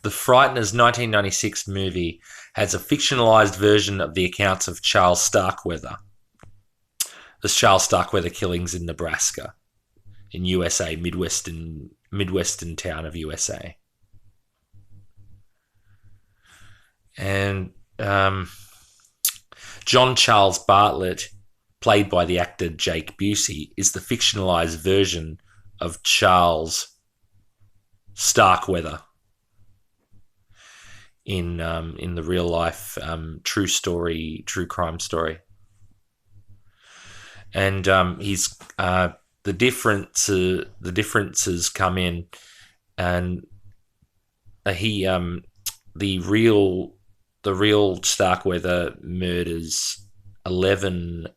The Frighteners 1996 movie has a fictionalized version of the accounts of Charles Starkweather. The Charles Starkweather killings in Nebraska, in USA, Midwestern town of USA. And John Charles Bartlett, played by the actor Jake Busey, is the fictionalized version of Charles Starkweather in the real life true crime story. And he's the differences come in, and the real Starkweather murders 11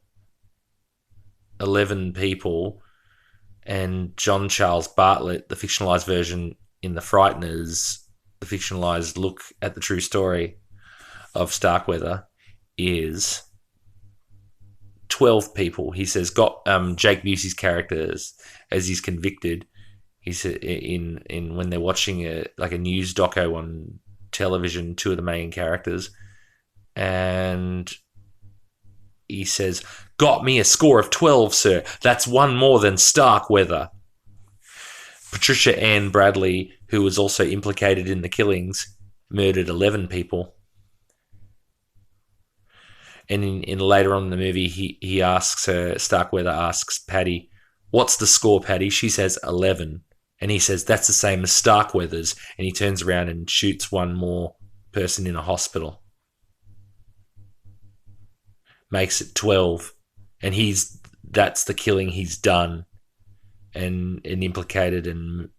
people, and John Charles Bartlett, the fictionalized version in The Frighteners, the fictionalized look at the true story of Starkweather, is 12 people. He says, got Jake Busey's characters as he's convicted. He's in when they're watching a news doco on television, two of the main characters, and he says, got me a score of 12, sir. That's one more than Starkweather. Patricia Ann Bradley, who was also implicated in the killings, murdered 11 people. And in later on in the movie, he asks her, Starkweather asks Patty, what's the score, Patty? She says 11. And he says, that's the same as Starkweather's. And he turns around and shoots one more person in a hospital. Makes it 12. And that's the killing he's done and implicated and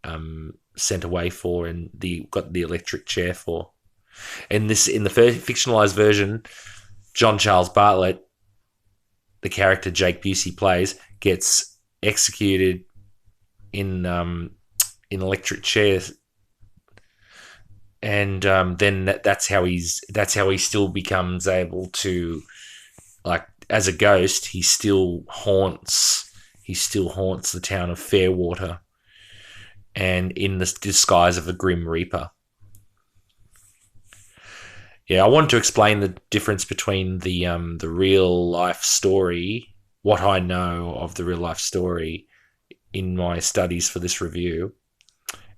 sent away for, and got the electric chair for. And this, in the first fictionalized version, John Charles Bartlett, the character Jake Busey plays, gets executed in electric chairs, and then that's how he still becomes able to, like, as a ghost, he still haunts the town of Fairwater, and in the disguise of a Grim Reaper. Yeah, I wanted to explain the difference between the real life story, what I know of the real life story in my studies for this review,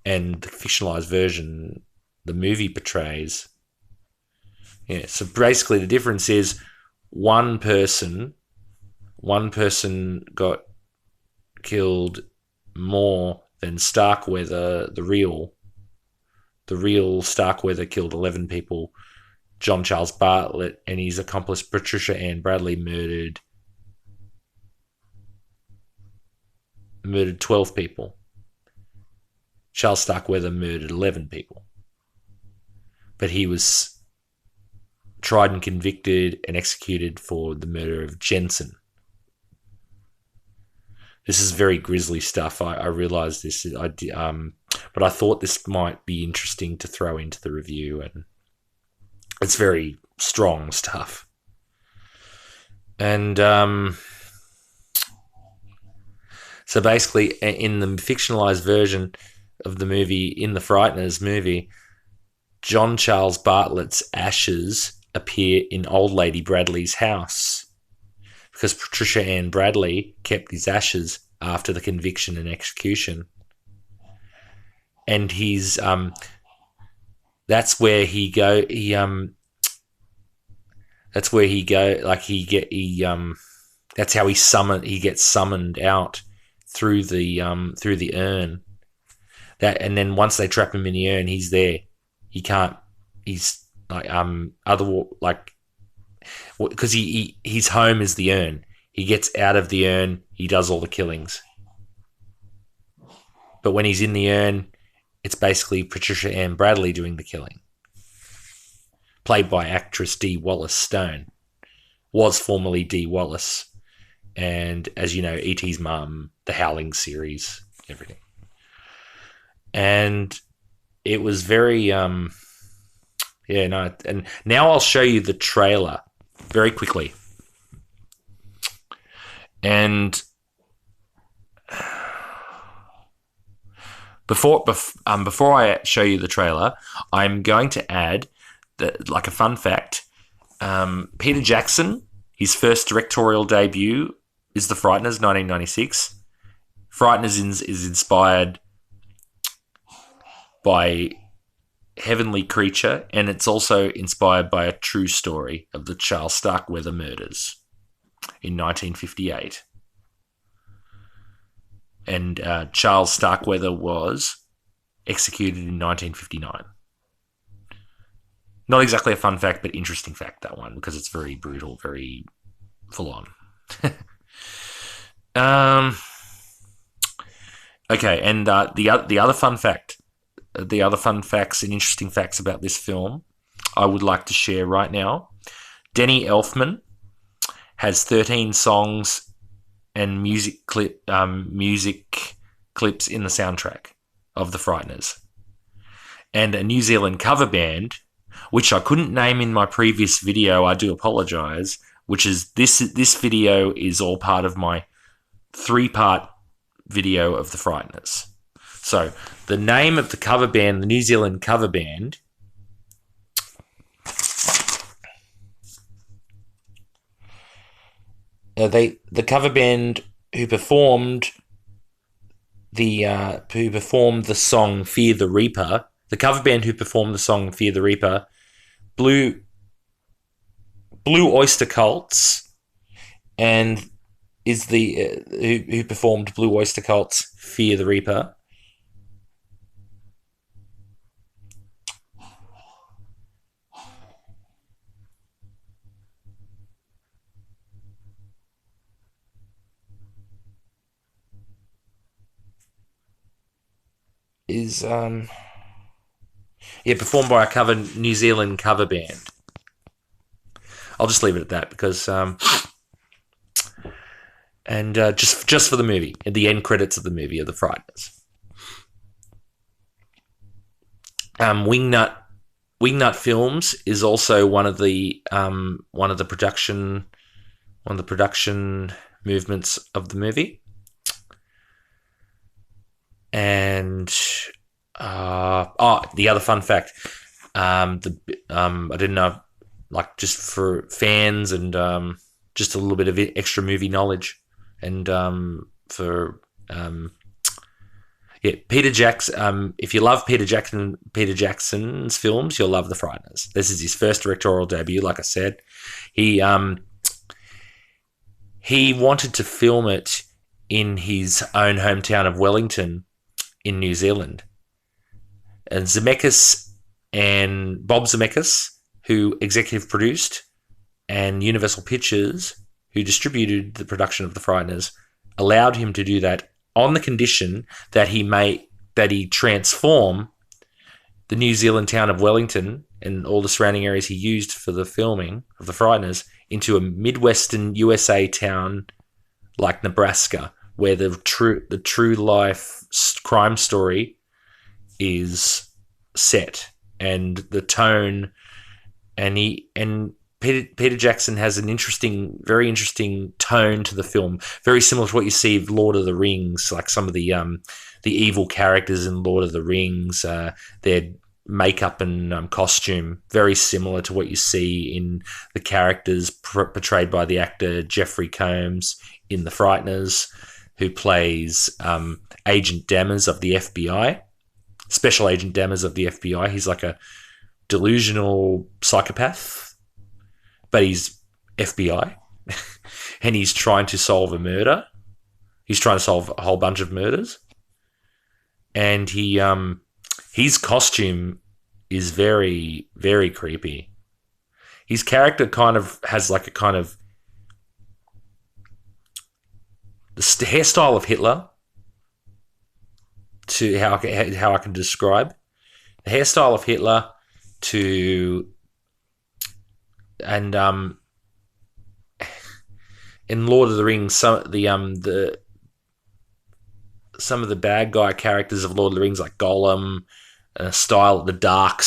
and the fictionalized version the movie portrays. Yeah, so basically the difference is one person got killed more than Starkweather, the real Starkweather killed 11 people. John Charles Bartlett and his accomplice Patricia Ann Bradley murdered 12 people. Charles Starkweather murdered 11 people. But he was tried and convicted and executed for the murder of Jensen. This is very grisly stuff. I realised this, but I thought this might be interesting to throw into the review, and it's very strong stuff. And so basically, in the fictionalized version of the movie, in the Frighteners movie, John Charles Bartlett's ashes appear in Old Lady Bradley's house because Patricia Ann Bradley kept his ashes after the conviction and execution. And he's that's where he go. That's where he go. Like that's how he gets summoned out through the urn. That, and then once they trap him in the urn, he's there. He can't. He's like because his home is the urn. He gets out of the urn. He does all the killings. But when he's in the urn, it's basically Patricia Ann Bradley doing the killing. Played by actress Dee Wallace-Stone. Was formerly Dee Wallace. And as you know, E.T.'s mum, the Howling series, everything. And it was very, and now I'll show you the trailer very quickly. And Before I show you the trailer, I'm going to add like a fun fact. Peter Jackson, his first directorial debut is The Frighteners, 1996. Frighteners is inspired by Heavenly Creature, and it's also inspired by a true story of the Charles Starkweather murders in 1958. And Charles Starkweather was executed in 1959. Not exactly a fun fact, but interesting fact, that one, because it's very brutal, very full on. Okay, and the other fun fact, the other fun facts and interesting facts about this film I would like to share right now. Danny Elfman has 13 songs and music clips in the soundtrack of The Frighteners. And a New Zealand cover band, which I couldn't name in my previous video, I do apologise, which is this video is all part of my 3-part video of The Frighteners. So, the name of the cover band, the New Zealand cover band, the cover band who performed the song Fear the Reaper, the cover band who performed the song Fear the Reaper, Blue Oyster Cults, and is the who performed Blue Oyster Cult's Fear the Reaper. Is performed by a New Zealand cover band. I'll just leave it at that because just for the movie, at the end credits of the movie of The Frighteners. Wingnut Films is also one of the production movements of the movie. And the other fun fact, I didn't know, like, just for fans and just a little bit of extra movie knowledge, and Peter Jackson. If you love Peter Jackson's films, you'll love The Frighteners. This is his first directorial debut. Like I said, he wanted to film it in his own hometown of Wellington, in New Zealand. And Zemeckis and Bob Zemeckis, who executive produced, and Universal Pictures, who distributed the production of The Frighteners, allowed him to do that on the condition that he transform the New Zealand town of Wellington and all the surrounding areas he used for the filming of The Frighteners into a Midwestern USA town like Nebraska, where the true life crime story is set, and the tone, and Peter Jackson has an very interesting tone to the film, very similar to what you see of Lord of the Rings, like some of the evil characters in Lord of the Rings, their makeup and costume, very similar to what you see in the characters portrayed by the actor Jeffrey Combs in The Frighteners, who plays Agent Dammers of the FBI, Special Agent Dammers of the FBI. He's like a delusional psychopath, but he's FBI, and he's trying to solve a murder. He's trying to solve a whole bunch of murders, and his costume is very, very creepy. His character kind of has like a kind of the hairstyle of Hitler, to how I can describe the hairstyle of Hitler and in Lord of the Rings, some of the bad guy characters of Lord of the Rings, like Gollum, the dark